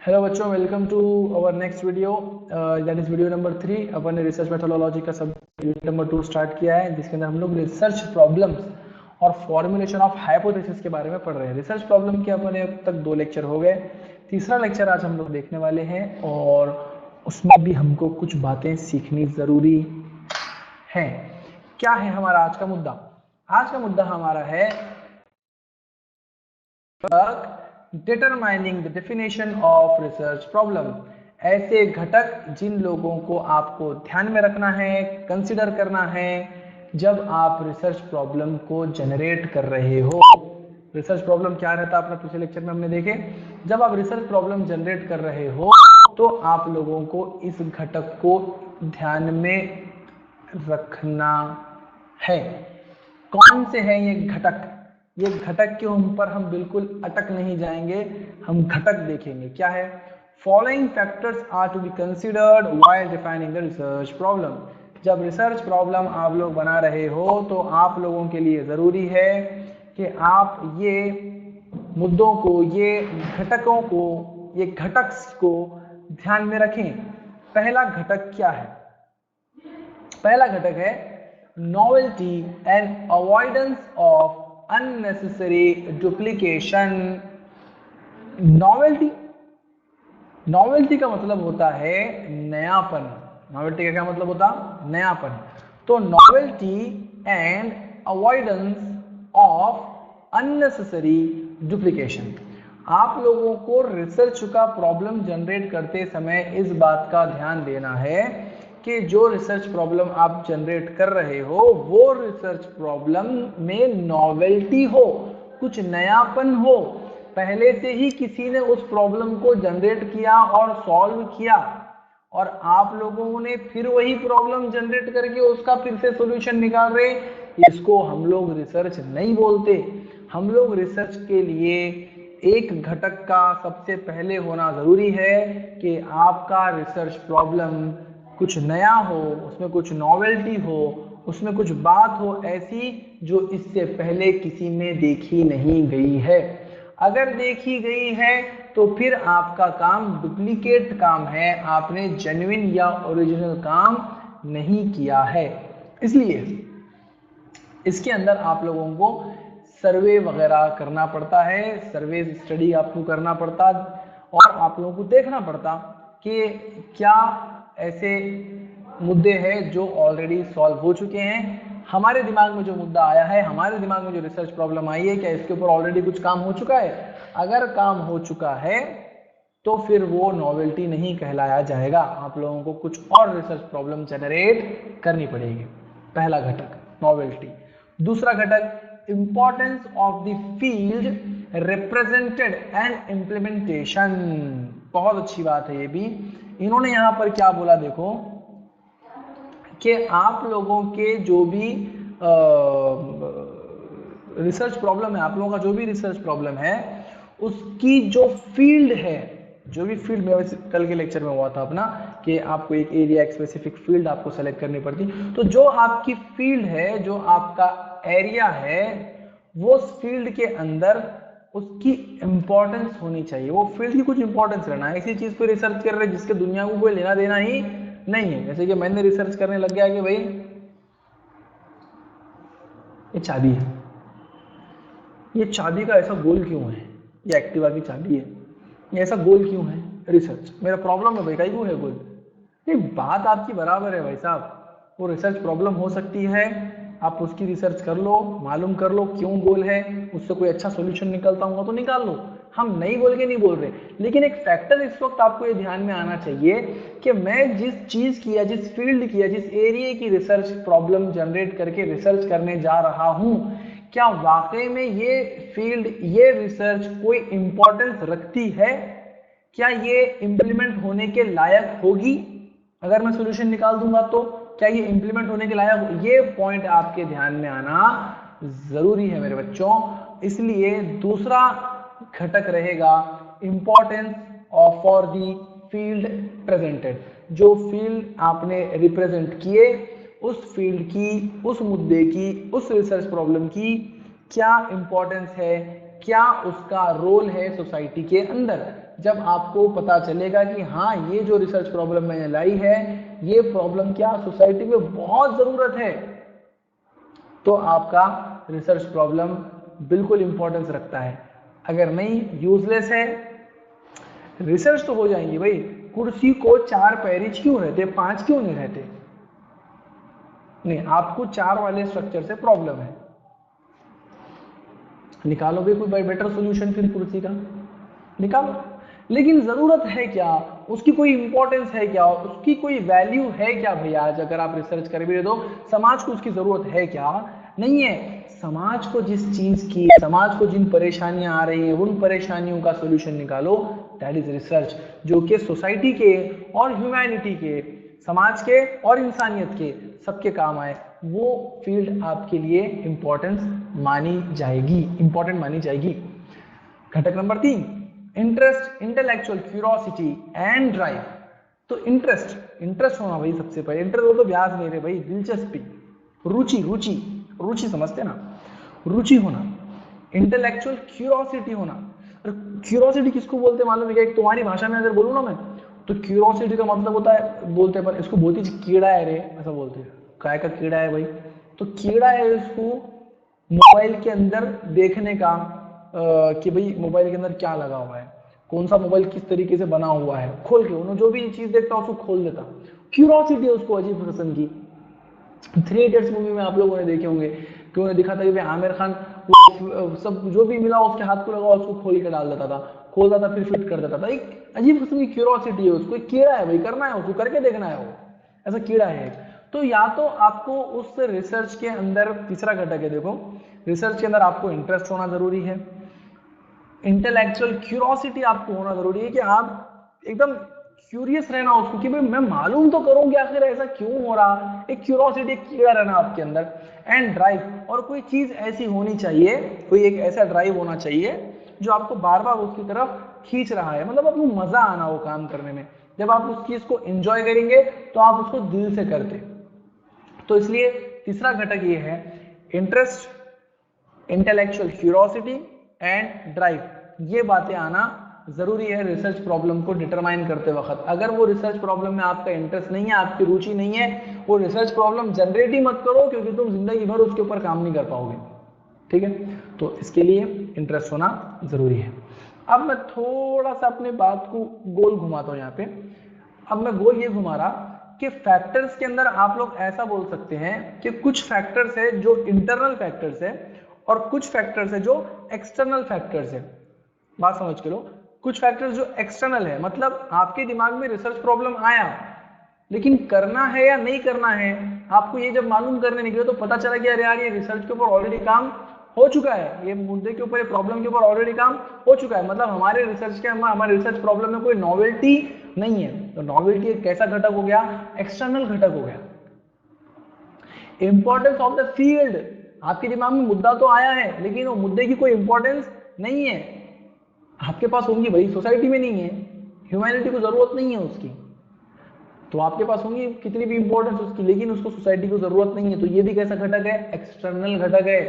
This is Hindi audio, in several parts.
हेलो बच्चों, welcome to our next video, that is video number 3। अपन ने रिसर्च मेथोडोलॉजी का सब यूनिट नंबर 2 स्टार्ट किया है, जिसके अंदर हम लोग रिसर्च प्रॉब्लम्स और फॉर्मुलेशन ऑफ हाइपोथेसिस के बारे में पढ़ रहे हैं। रिसर्च प्रॉब्लम के अपन अब तक 2 लेक्चर हो गए, तीसरा लेक्चर आज हम लोग देखने वाले हैं और उसमें भी हमको कुछ बातें सीखनी जरूरी है। क्या है हमारा आज का मुद्दा? आज का मुद्दा हमारा है determining the definition of research problem. ऐसे घटक जिन लोगों को आपको ध्यान में रखना है, कंसिडर करना है जब आप रिसर्च प्रॉब्लम को जनरेट कर रहे हो। रिसर्च प्रॉब्लम क्या रहता है अपने पिछले लेक्चर में हमने देखे। जब आप रिसर्च प्रॉब्लम जनरेट कर रहे हो तो आप लोगों को इस घटक को ध्यान में रखना है। कौन से हैं ये घटक? ये घटक के ऊपर हम बिल्कुल अटक नहीं जाएंगे, हम घटक देखेंगे क्या है। Following factors are to be considered while defining the research problem. जब रिसर्च प्रॉब्लम आप लोग बना रहे हो तो आप लोगों के लिए जरूरी है कि आप ये मुद्दों को, ये घटकों को, ये घटक को ध्यान में रखें। पहला घटक क्या है? पहला घटक है novelty and avoidance of unnecessary duplication। Novelty का मतलब होता है नयापन। नॉवेल्टी का क्या मतलब होता? नयापन। तो novelty and avoidance of unnecessary duplication. आप लोगों को रिसर्च का प्रॉब्लम जनरेट करते समय इस बात का ध्यान देना है कि जो रिसर्च प्रॉब्लम आप जनरेट कर रहे हो वो रिसर्च प्रॉब्लम में नॉवेल्टी हो, कुछ नयापन हो। पहले से ही किसी ने उस प्रॉब्लम को जनरेट किया और सॉल्व किया और आप लोगों ने फिर वही प्रॉब्लम जनरेट करके उसका फिर से सॉल्यूशन निकाल रहे, इसको हम लोग रिसर्च नहीं बोलते। हम लोग रिसर्च के लिए एक घटक का सबसे पहले होना जरूरी है कि आपका रिसर्च प्रॉब्लम कुछ नया हो, उसमें कुछ नॉवेल्टी हो, उसमें कुछ बात हो ऐसी जो इससे पहले किसी में देखी नहीं गई है। अगर देखी गई है तो फिर आपका काम डुप्लीकेट काम है, आपने जेन्युइन या ओरिजिनल काम नहीं किया है। इसलिए इसके अंदर आप लोगों को सर्वे वगैरह करना पड़ता है, सर्वे स्टडी आपको करना पड़ता और आप लोगों को देखना पड़ता कि क्या ऐसे मुद्दे हैं जो ऑलरेडी सॉल्व हो चुके हैं। हमारे दिमाग में जो मुद्दा आया है, हमारे दिमाग में जो रिसर्च प्रॉब्लम आई है, क्या इसके ऊपर ऑलरेडी कुछ काम हो चुका है? अगर काम हो चुका है तो फिर वो नॉवेल्टी नहीं कहलाया जाएगा, आप लोगों को कुछ और रिसर्च प्रॉब्लम जनरेट करनी पड़ेगी। पहला घटक नॉवेल्टी। दूसरा घटक importance of the field represented and implementation. बहुत अच्छी बात है ये भी। इन्होंने यहां पर क्या बोला देखो कि आप लोगों के जो भी रिसर्च प्रॉब्लम है, आप लोगों का जो भी रिसर्च प्रॉब्लम है उसकी जो फील्ड है, जो भी फील्ड में कल के लेक्चर में हुआ था अपना कि आपको एक एरिया, एक स्पेसिफिक फील्ड आपको सेलेक्ट करनी पड़ती, तो जो आपकी फील्ड है, जो आपका एरिया है, वो फील्ड के अंदर उसकी इंपॉर्टेंस होनी चाहिए। वो फील्ड की कुछ इंपॉर्टेंस रहना है। ऐसी चीज पे रिसर्च कर रहे हैं जिसके दुनिया को कोई लेना देना ही नहीं है। जैसे कि मैंने रिसर्च करने लग गया कि भाई ये चाबी है, ये चाबी का ऐसा गोल क्यों है, ये एक्टिवा की चाबी है, ये ऐसा गोल क्यों है? रिसर्च मेरा प्रॉब्लम है भाई, कहीं क्यों है गोल? ये बात आपकी बराबर है भाई साहब, वो रिसर्च प्रॉब्लम हो सकती है, आप उसकी रिसर्च कर लो, मालूम कर लो क्यों गोल है, उससे कोई अच्छा सॉल्यूशन निकलता होगा तो निकाल लो। हम नहीं बोल के नहीं बोल रहे, लेकिन एक फैक्टर इस वक्त आपको ये ध्यान में आना चाहिए कि मैं जिस चीज की या जिस फील्ड की या जिस एरिया की रिसर्च प्रॉब्लम जनरेट करके रिसर्च करने जा रहा हूं, क्या वाकई में ये फील्ड, ये रिसर्च कोई इंपॉर्टेंस रखती है? क्या ये इंप्लीमेंट होने के लायक होगी? अगर मैं सॉल्यूशन निकाल दूंगा तो क्या ये इंप्लीमेंट होने के लायक? ये पॉइंट आपके ध्यान में आना जरूरी है मेरे बच्चों। इसलिए दूसरा घटक रहेगा importance of for the field presented. जो फील्ड आपने रिप्रेजेंट किए, उस फील्ड की, उस मुद्दे की, उस रिसर्च प्रॉब्लम की क्या इंपॉर्टेंस है, क्या उसका रोल है सोसाइटी के अंदर, जब आपको पता चलेगा कि हाँ ये जो रिसर्च प्रॉब्लम मैंने लाई है, ये प्रॉब्लम क्या सोसाइटी में बहुत जरूरत है, तो आपका रिसर्च प्रॉब्लम बिल्कुल इंपॉर्टेंस रखता है। अगर नहीं, यूजलेस है। रिसर्च तो हो जाएंगी भाई, कुर्सी को 4 पैरिज क्यों रहते, 5 क्यों नहीं रहते? नहीं, आपको 4 वाले स्ट्रक्चर से प्रॉब्लम है, निकालोगे कोई बेटर सॉल्यूशन फिर कुर्सी का, निकालो। लेकिन जरूरत है क्या, उसकी कोई इंपॉर्टेंस है क्या, उसकी कोई वैल्यू है क्या भैया? आज अगर आप रिसर्च कर भी रहे हो, समाज को उसकी जरूरत है क्या? नहीं है। समाज को जिस चीज की, समाज को जिन परेशानियां आ रही हैं, उन परेशानियों का सॉल्यूशन निकालो, दैट इज रिसर्च, जो कि सोसाइटी के और ह्यूमैनिटी के, समाज के और इंसानियत के सबके काम आए। वो फील्ड आपके लिए इंपॉर्टेंट मानी जाएगी। घटक number 3, interest, intellectual curiosity and drive. तो इंटरेस्ट होना भाई, सबसे पहले इंटरेस्ट हो तो ब्याज नहीं रहे भाई, दिलचस्पी, रुचि समझते ना, रुचि होना। इंटेलेक्चुअल क्यूरियोसिटी होना, क्यूरियोसिटी किसको बोलते हैं मालूम है क्या? एक तुम्हारी भाषा में अगर बोलूँ ना मैं, तो क्यूरियोसिटी का मतलब होता है, बोलते हैं पर इसको बोलती है कीड़ा है रे, ऐसा बोलते हैं। काय का कीड़ा है भाई? तो कीड़ा है इसको मोबाइल के अंदर देखने का, कि भाई मोबाइल के अंदर क्या लगा हुआ है, कौन सा मोबाइल किस तरीके से बना हुआ है, खोल के उन्होंने जो भी चीज देखता उसको खोल देता। क्यूरियोसिटी है उसको अजीब किस्म की। 3 इडियट्स मूवी में आप लोगों ने देखे होंगे कि उन्हें दिखा था कि भाई आमिर खान वो सब जो भी मिला उसके हाथ को लगा उसको खोल के डाल देता था, खोलता था फिर फिट कर देता था। एक अजीब किस्म की क्यूरियोसिटी है उसको, एक कीड़ा है भाई, करना है उसको, करके देखना है, वो ऐसा कीड़ा है। तो या तो आपको उस रिसर्च के अंदर, तीसरा घटक है देखो, रिसर्च के अंदर आपको इंटरेस्ट होना जरूरी है, इंटेलेक्चुअल क्यूरियोसिटी आपको होना जरूरी है, कि आप एकदम क्यूरियस रहना उसको, कि भाई मैं मालूम तो करूं कि आखिर ऐसा क्यों हो रहा, एक क्यूरियोसिटी, एक कीड़ा रहना आपके अंदर। एंड ड्राइव, और कोई चीज ऐसी होनी चाहिए, कोई एक ऐसा ड्राइव होना चाहिए जो आपको बार बार उसकी तरफ खींच रहा है, मतलब आपको मजा आना वो काम करने में। जब आप उस चीज को एंजॉय करेंगे तो आप उसको दिल से करते। तो इसलिए तीसरा घटक ये है, interest, intellectual curiosity and drive, ये बातें आना जरूरी है रिसर्च प्रॉब्लम को डिटरमाइन करते वक्त। अगर वो रिसर्च प्रॉब्लम में आपका इंटरेस्ट नहीं है, आपकी रुचि नहीं है, वो रिसर्च प्रॉब्लम जनरेट ही मत करो, क्योंकि तुम जिंदगी भर उसके ऊपर काम नहीं कर पाओगे। ठीक है, तो इसके लिए इंटरेस्ट होना जरूरी है। अब मैं थोड़ा सा अपने बात को गोल घुमाता हूं यहाँ पे। अब मैं गोल ये घुमा रहा कि फैक्टर्स के अंदर आप लोग ऐसा बोल सकते हैं कि कुछ फैक्टर्स है जो इंटरनल फैक्टर्स है, और कुछ फैक्टर्स है जो एक्सटर्नल फैक्टर्स है। बात समझ के लो, कुछ फैक्टर्स जो एक्सटर्नल है, मतलब आपके दिमाग में रिसर्च प्रॉब्लम आया, लेकिन करना है या नहीं करना है, आपको ये जब मालूम करने निकले तो पता चला कि अरे यार ये रिसर्च के ऊपर ऑलरेडी काम हो चुका है, ये मुद्दे के ऊपर, ये प्रॉब्लम के ऊपर ऑलरेडी काम हो चुका है, मतलब हमारे रिसर्च के, हमारे रिसर्च प्रॉब्लम में कोई नॉवेल्टी नहीं है। तो नॉवेल्टी एक कैसा घटक हो गया? एक्सटर्नल घटक हो गया। इंपॉर्टेंस ऑफ द फील्ड, आपके दिमाग में मुद्दा तो आया है, लेकिन वो मुद्दे की कोई इंपॉर्टेंस नहीं है, आपके पास होंगी भाई, सोसाइटी में नहीं है, ह्यूमैनिटी को जरूरत नहीं है उसकी, तो आपके पास होंगी कितनी भी इंपॉर्टेंस उसकी, लेकिन उसको सोसाइटी को जरूरत नहीं है। तो ये भी कैसा घटक है? एक्सटर्नल घटक है।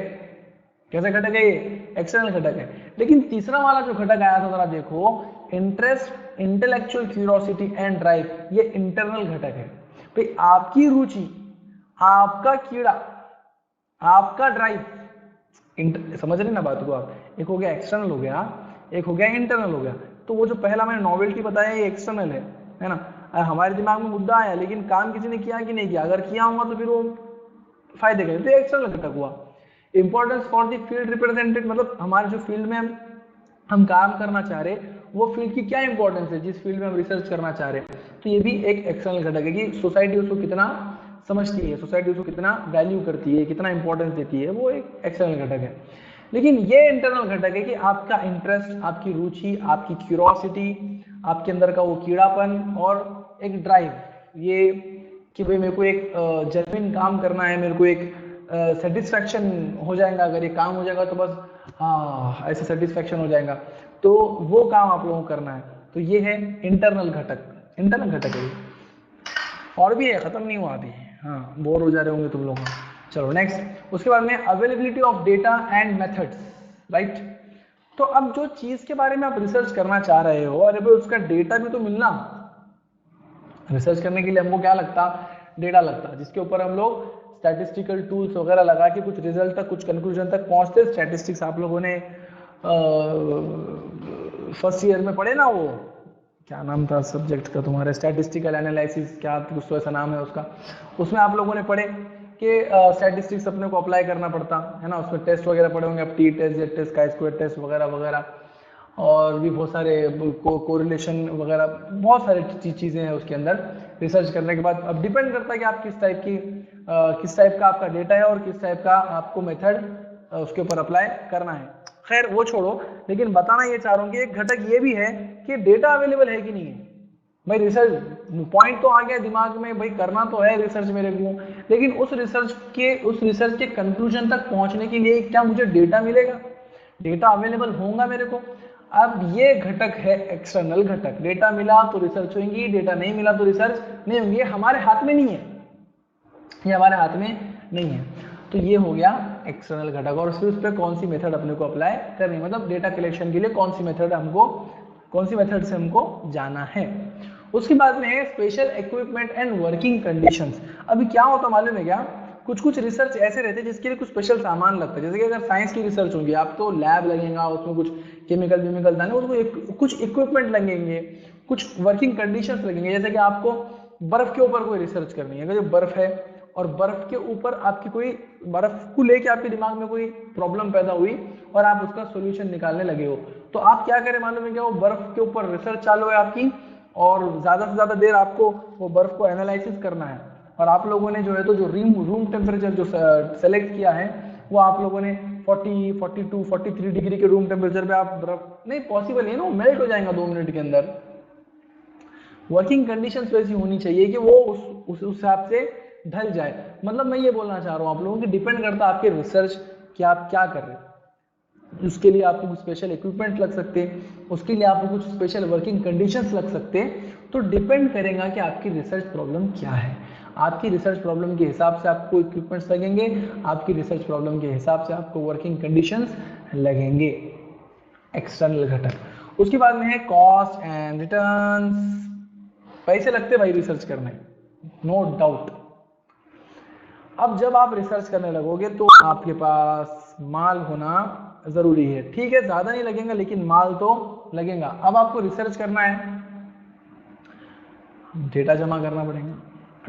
कैसा घटक है? ये एक्सटर्नल घटक है। लेकिन तीसरा वाला जो घटक आया था, जरा देखो, interest, intellectual curiosity and drive, ये इंटरनल घटक है। भाई आपकी रुचि, आपका कीड़ा, आपका ड्राइव, समझ रहे ना बात को आप? एक हो गया एक्सटर्नल हो गया, एक हो गया इंटरनल हो गया। तो वो जो पहला मैंने नॉवेल्टी बताया ये एक्सटर्नल है ना? हमारे दिमाग में मुद्दा आया, लेकिन काम किसी ने किया कि नहीं किया, अगर किया होगा तो फिर वो फायदे करें, तो एक्सटर्नल घटक हुआ। Importance for the field represented, मतलब हमारे जो फील्ड में हम काम करना चाह रहे, वो फील्ड की क्या इंपॉर्टेंस है, जिस फील्ड में हम रिसर्च करना चाह रहे, तो ये भी एक एक्सटर्नल घटक है, कि सोसाइटी उसको कितना समझती है, सोसाइटी उसको कितना वैल्यू करती है, कितना इंपॉर्टेंस देती है, वो एक एक्सटर्नल घटक है। लेकिन ये इंटरनल घटक है कि आपका इंटरेस्ट, आपकी रुचि, आपकी क्यूरियोसिटी, आपके अंदर का वो कीड़ापन, और एक ड्राइव, ये कि भाई मेरे को एक जेन्युइन काम करना है, मेरे को एक सेटिस्फैक्शन हो जाएगा, अगर ये काम हो जाएगा तो बस हाँ ऐसे सेटिस्फैक्शन हो जाएगा, तो वो काम आप लोगों को करना है। तो ये है इंटरनल घटक, इंटरनल घटक है। और भी है, खत्म नहीं हुआ अभी, हाँ बोर हो जा रहे होंगे तुम लोग। चलो नेक्स्ट, उसके बाद में availability of data and methods, right. तो अब जो चीज के बारे में आप रिसर्च करना चाह रहे हो, अरे भाई उसका डेटा भी तो मिलना। रिसर्च करने के लिए हमको क्या लगता, डेटा लगता, जिसके ऊपर हम लोग स्टैटिस्टिकल टूल्स वगैरह लगा के कुछ रिजल्ट तक, कुछ कंक्लूजन तक पहुंचते। स्टैटिस्टिक्स आप लोगों ने फर्स्ट ईयर में पढ़े ना, वो क्या नाम था सब्जेक्ट का तुम्हारे, स्टैटिस्टिकल एनालिसिस, क्या कुछ तो ऐसा नाम है उसका। उसमें आप लोगों ने पढ़े कि स्टैटिस्टिक्स अपने को अप्लाई करना पड़ता है ना। उसमें टेस्ट वगैरह पढ़े होंगे आप, T test, Z test, chi-square test वगैरह वगैरह, और भी बहुत सारे कोरिलेशन वगैरह, बहुत सारी चीज़ें हैं उसके अंदर। रिसर्च करने के बाद अब डिपेंड करता है कि आप किस टाइप का आपका डेटा है और किस टाइप का आपको मेथड उसके ऊपर अप्लाई करना है। खैर वो छोड़ो, लेकिन बताना ये चाह रहा हूँ कि एक घटक ये भी है कि डेटा अवेलेबल है कि नहीं है। भाई रिसर्च पॉइंट तो आ गया दिमाग में, भाई करना तो है रिसर्च मेरे को, लेकिन उस रिसर्च के कंक्लूजन तक पहुंचने के लिए क्या मुझे डेटा मिलेगा, डेटा अवेलेबल होगा मेरे को। अब ये घटक है एक्सटर्नल घटक। डेटा मिला तो रिसर्च होगी, डेटा नहीं मिला तो रिसर्च नहीं होगी। ये हमारे हाथ में नहीं है, ये हमारे हाथ में नहीं है। तो ये हो गया एक्सटर्नल घटक। और फिर उस पर कौन सी मेथड अपने को अप्लाई करनी, मतलब डेटा कलेक्शन के लिए कौन सी मेथड से हमको जाना है। उसके बाद में है special equipment and working conditions. अभी क्या होता मालूम है क्या, कुछ रिसर्च ऐसे रहते हैं जिसके लिए कुछ स्पेशल सामान लगता है। जैसे कि अगर साइंस की रिसर्च होगी, आप तो लैब लगेगा, उसमें कुछ केमिकल डालने, उसको कुछ इक्विपमेंट लगेंगे, कुछ वर्किंग कंडीशंस लगेंगे। जैसे कि आपको बर्फ के ऊपर कोई रिसर्च करनी है, अगर जो बर्फ है और बर्फ के ऊपर आपकी कोई, बर्फ को लेके आपके दिमाग में कोई प्रॉब्लम पैदा हुई और आप उसका सॉल्यूशन निकालने लगे हो, तो आप क्या करें मालूम है क्या, वो बर्फ के ऊपर रिसर्च चालू है आपकी, और ज्यादा से ज्यादा देर आपको वो बर्फ को एनालिसिस करना है। और आप लोगों ने जो है तो जो रूम टेम्परेचर जो सेलेक्ट किया है, वो आप लोगों ने 40, 42, 43 डिग्री के रूम टेम्परेचर पे आप बर्फ, नहीं पॉसिबल है ना, मेल्ट हो जाएगा 2 मिनट के अंदर। वर्किंग कंडीशंस वैसी होनी चाहिए कि वो उस हिसाब से ढल जाए। मतलब मैं ये बोलना चाह रहा हूँ आप लोगों की, डिपेंड करता है आपके रिसर्च कि आप क्या कर रहे हैं। उसके लिए आपको कुछ स्पेशल इक्विपमेंट लग सकते हैं, उसके लिए आपको कुछ स्पेशल वर्किंग कंडीशंस लग सकते हैं। तो डिपेंड करेगा कि आपकी रिसर्च प्रॉब्लम क्या है। आपकी रिसर्च प्रॉब्लम के हिसाब से आपको इक्विपमेंट्स लगेंगे, आपकी रिसर्च प्रॉब्लम के हिसाब से आपको वर्किंग कंडीशंस लगेंगे। एक्सटर्नल घटक। उसके बाद में है कॉस्ट एंड रिटर्न्स। पैसे लगते भाई रिसर्च करने, नो डाउट। अब जब आप रिसर्च करने लगोगे तो आपके पास माल होना जरूरी है, ठीक है, ज्यादा नहीं लगेगा लेकिन माल तो लगेगा। अब आपको रिसर्च करना है, डेटा जमा करना पड़ेगा,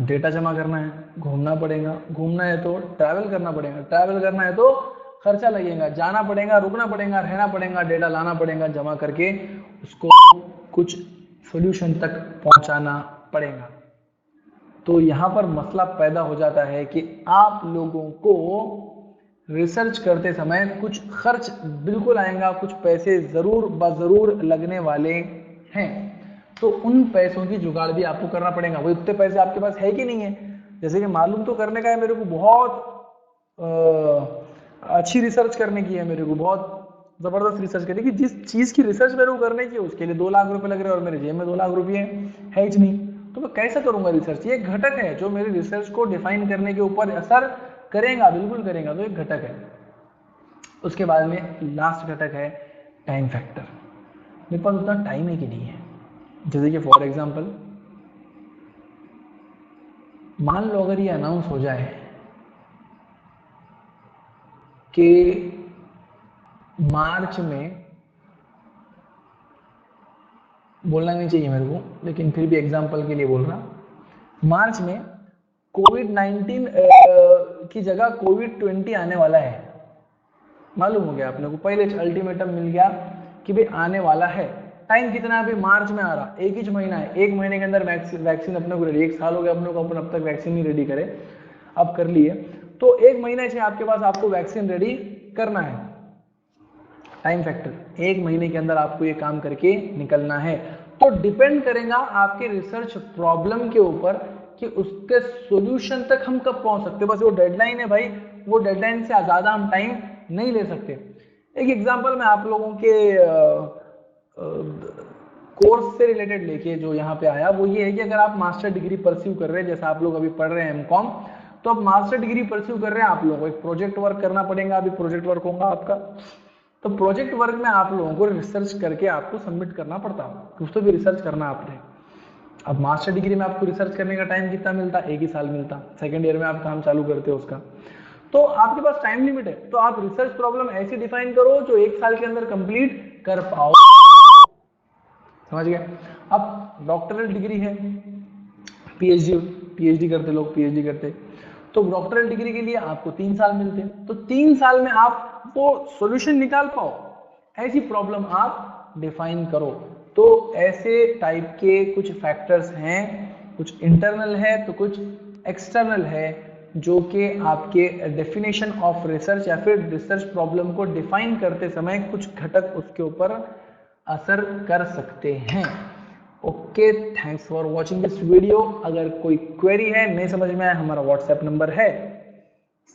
डेटा जमा करना है, घूमना पड़ेगा, घूमना है तो ट्रैवल करना पड़ेगा, ट्रैवल करना है तो खर्चा लगेगा, जाना पड़ेगा, रुकना पड़ेगा, रहना पड़ेगा, डेटा लाना पड़ेगा, जमा करके उसको कुछ सॉल्यूशन तक पहुंचाना पड़ेगा। तो यहाँ पर मसला पैदा हो जाता है कि आप लोगों को रिसर्च करते समय कुछ खर्च बिल्कुल आएगा, कुछ पैसे जरूर लगने वाले हैं। तो उन पैसों की जुगाड़ भी आपको करना पड़ेगा। वो इतने पैसे आपके पास है कि नहीं है। जैसे कि मालूम तो करने का है मेरे को, बहुत अच्छी रिसर्च करने की है मेरे को, बहुत जबरदस्त रिसर्च करनी की। जिस चीज की रिसर्च मेरे को करने की है उसके लिए 2 लाख रुपए लग रहे हैं और मेरे जेब में 2 लाख रुपए है ही नहीं, तो मैं कैसे करूंगा रिसर्च। ये एक घटक है जो मेरी रिसर्च को डिफाइन करने के ऊपर असर करेगा, बिल्कुल करेगा, तो एक घटक है। उसके बाद में लास्ट घटक है टाइम फैक्टर। मेरे पास उतना टाइम है कि नहीं है। जैसे कि फॉर एग्जांपल मान लो अगर ये अनाउंस हो जाए कि मार्च में, बोलना नहीं चाहिए मेरे को लेकिन फिर भी एग्जांपल के लिए बोल रहा, मार्च में कोविड-19 की जगह कोविड-20 आने वाला है। मालूम हो गया अपने को, पहले अल्टीमेटम मिल गया कि भाई आने वाला है। टाइम कितना है, अभी मार्च में आ रहा, 1 ही महीना है, 1 महीने के अंदर वैक्सीन अपने को रेडी, 1 साल हो गया अपने को, अपन अब तक वैक्सीन नहीं रेडी करे, अब कर लिए, तो 1 महीने से आपके पास आपको वैक्सीन रेडी करना है। टाइम फैक्टर 1 महीने के अंदर आपको ये काम करके निकलना है। तो डिपेंड करेगा आपके रिसर्च प्रॉब्लम के ऊपर कि उसके सॉल्यूशन तक हम कब पहुंच सकते हैं। बस वो डेडलाइन है भाई, वो डेडलाइन से ज्यादा हम टाइम नहीं ले सकते। एक एग्जांपल मैं आप लोगों के कोर्स से रिलेटेड लेके जो यहाँ पे आया वो ये है कि अगर आप मास्टर डिग्री परस्यू कर रहे हैं, जैसे आप लोग अभी पढ़ रहे हैं एमकॉम, तो अब मास्टर डिग्री परस्यू कर रहे हैं, आप लोगों को एक प्रोजेक्ट वर्क करना पड़ेगा। अभी प्रोजेक्ट वर्क होगा आपका, तो प्रोजेक्ट वर्क में आप लोगों को रिसर्च करके आपको सबमिट करना पड़ता है, कुछ तो भी रिसर्च करना आपने। अब मास्टर डिग्री में आपको रिसर्च करने का टाइम कितना मिलता, 1 ही साल मिलता, सेकेंड ईयर में आप काम चालू करते हो उसका, तो आपके पास टाइम लिमिट है, तो आप रिसर्च प्रॉब्लम ऐसी डिफाइन करो जो 1 साल के अंदर कंप्लीट कर पाओ, समझ गए। अब डॉक्टरल डिग्री है, पीएचडी करते लोग, पीएचडी करते, तो डॉक्टरल डिग्री के लिए आपको 3 साल मिलते हैं, तो 3 साल में आप वो सॉल्यूशन निकाल पाओ, ऐसी प्रॉब्लम आप डिफाइन करो। तो ऐसे टाइप के कुछ फैक्टर्स हैं, कुछ इंटरनल है तो कुछ एक्सटर्नल है, जो कि आपके डेफिनेशन ऑफ रिसर्च या फिर रिसर्च प्रॉब्लम को डिफाइन करते समय कुछ घटक उसके ऊपर असर कर सकते हैं। Okay, thanks for watching this video. अगर कोई क्वेरी है, नहीं समझ में आया, हमारा व्हाट्सएप नंबर है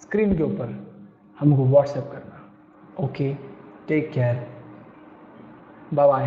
स्क्रीन के ऊपर, हमको व्हाट्सएप करना। Okay, take care, bye bye.